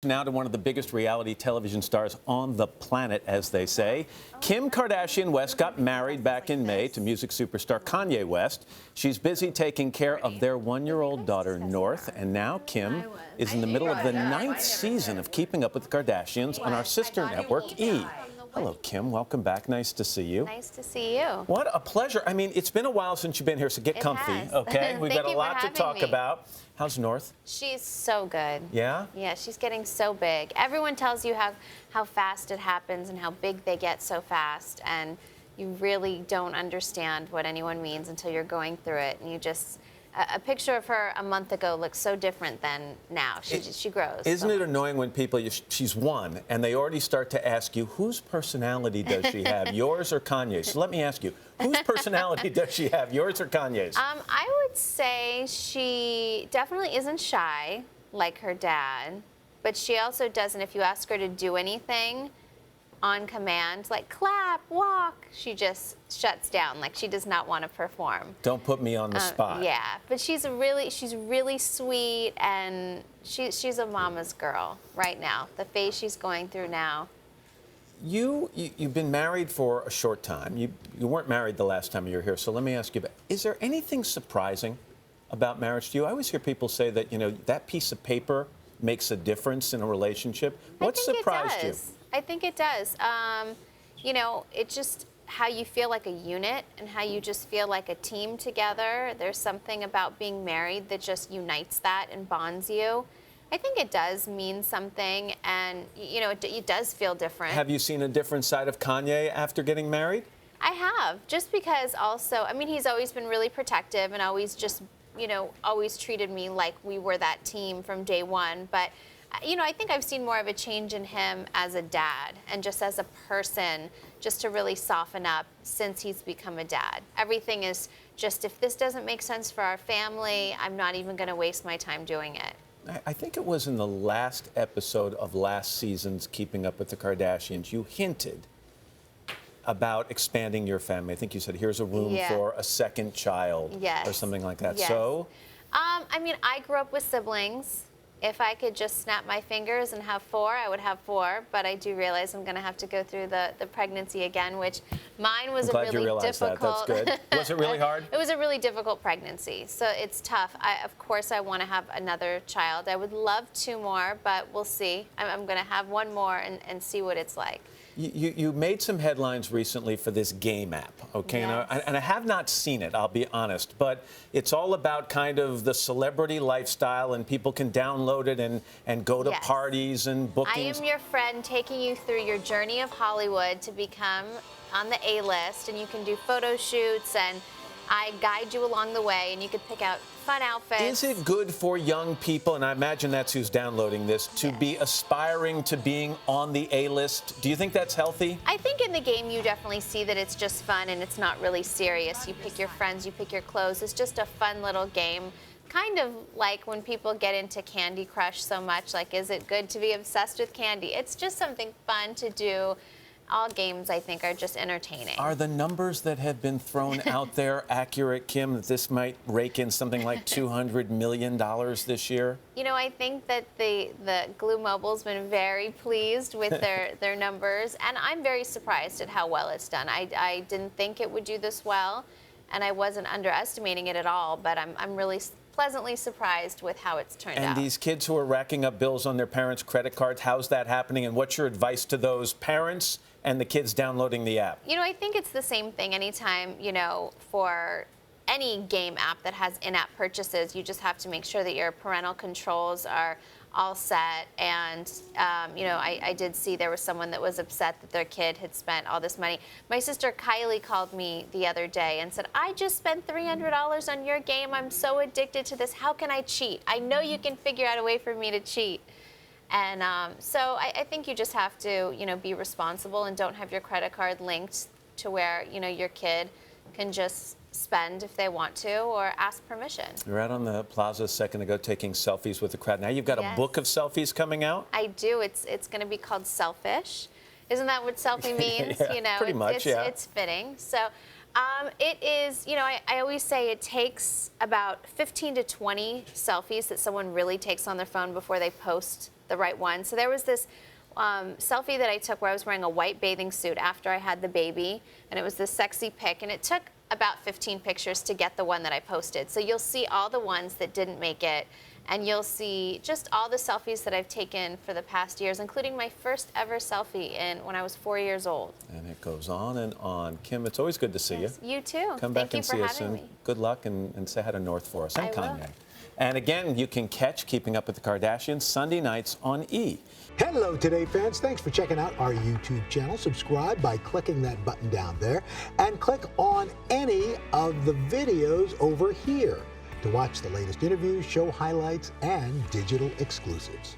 Now to one of the biggest reality television stars on the planet, as they say. Kim Kardashian West got married back in May to music superstar Kanye West. She's busy taking care of their one-year-old daughter, North, and now Kim is in the middle of the 9th season of Keeping Up with the Kardashians on our sister network, E! Hello, Kim. Welcome back. Nice to see you. Nice to see you. What a pleasure. I mean, it's been a while since you've been here, so get comfy, okay? We've got a lot to talk about. How's North? She's so good. Yeah? Yeah, she's getting so big. Everyone tells you how fast it happens and how big they get so fast, and you really don't understand what anyone means until you're going through it, and you just... A picture of her a month ago looks so different than now. She grows. Isn't it annoying when people, she's one, and they already start to ask you, whose personality does she have, yours or Kanye's? So let me ask you, whose personality does she have, yours or Kanye's? I would say she definitely isn't shy like her dad, but she also doesn't, if you ask her to do anything on command, like clap, walk, she just shuts down. Like she does not want to perform. Don't put me on the spot. Yeah, but she's really sweet, and she's a mama's girl right now. The phase she's going through now. You've been married for a short time. You weren't married the last time you were here, so let me ask you, is there anything surprising about marriage to you? I always hear people say that, that piece of paper makes a difference in a relationship. What surprised you? I think it does. It's just how you feel like a unit and how you just feel like a team together. There's something about being married that just unites that and bonds you. I think it does mean something, and, it does feel different. Have you seen a different side of Kanye after getting married? I have, just because also, he's always been really protective and always just, always treated me like we were that team from day one. But I think I've seen more of a change in him as a dad and just as a person, just to really soften up since he's become a dad. Everything is just, if this doesn't make sense for our family, I'm not even going to waste my time doing it. I think it was in the last episode of last season's Keeping Up with the Kardashians, you hinted about expanding your family. I think you said, here's a room for a second child or something like that. Yes. So? I grew up with siblings. If I could just snap my fingers and have 4, I would have 4. But I do realize I'm going to have to go through the pregnancy again, which mine was I'm glad you realized difficult. That. That's good. Was it really hard? It was a really difficult pregnancy, so it's tough. Of course, I want to have another child. I would love 2 more, but we'll see. I'm going to have 1 more and see what it's like. You made some headlines recently for this game app, okay? Yes. And I have not seen it, I'll be honest, but it's all about kind of the celebrity lifestyle, and people can download it and go to parties and bookings. I am your friend taking you through your journey of Hollywood to become on the A-list, and you can do photo shoots, and I guide you along the way, and you could pick out fun outfits. Is it good for young people, and I imagine that's who's downloading this, to be aspiring to being on the A-list? Do you think that's healthy? I think in the game you definitely see that it's just fun and it's not really serious. You pick your friends, you pick your clothes. It's just a fun little game. Kind of like when people get into Candy Crush so much, like, is it good to be obsessed with candy? It's just something fun to do. All games, I think, are just entertaining. Are the numbers that have been thrown out there accurate, Kim, that this might rake in something like $200 million this year? I think that the Glue Mobile's been very pleased with their numbers, and I'm very surprised at how well it's done. I didn't think it would do this well, and I wasn't underestimating it at all, but I'm really pleasantly surprised with how it's turned out. And these kids who are racking up bills on their parents' credit cards, how's that happening, and what's your advice to those parents and the kids downloading the app? I think it's the same thing anytime, for any game app that has in-app purchases, you just have to make sure that your parental controls are all set. And, I did see there was someone that was upset that their kid had spent all this money. My sister Kylie called me the other day and said, I just spent $300 on your game. I'm so addicted to this. How can I cheat? I know you can figure out a way for me to cheat. And so I think you just have to, be responsible and don't have your credit card linked to where, your kid can just spend if they want to or ask permission. You were out on the plaza a second ago taking selfies with the crowd. Now you've got a book of selfies coming out? I do. It's going to be called Selfish. Isn't that what selfie means? Pretty much, it's fitting. So it is, I always say it takes about 15 to 20 selfies that someone really takes on their phone before they post the right one. So there was this selfie that I took where I was wearing a white bathing suit after I had the baby, and it was this sexy pic, and it took about 15 pictures to get the one that I posted. So you'll see all the ones that didn't make it, and you'll see just all the selfies that I've taken for the past years, including my first ever selfie when I was 4 years old. And it goes on and on. Kim, it's always good to see you. You too. Come back and see us soon. Good luck, and say hi to North for us, and I Kanye. will. And again, you can catch Keeping Up with the Kardashians Sunday nights on E! Hello, Today fans. Thanks for checking out our YouTube channel. Subscribe by clicking that button down there and click on any of the videos over here to watch the latest interviews, show highlights, and digital exclusives.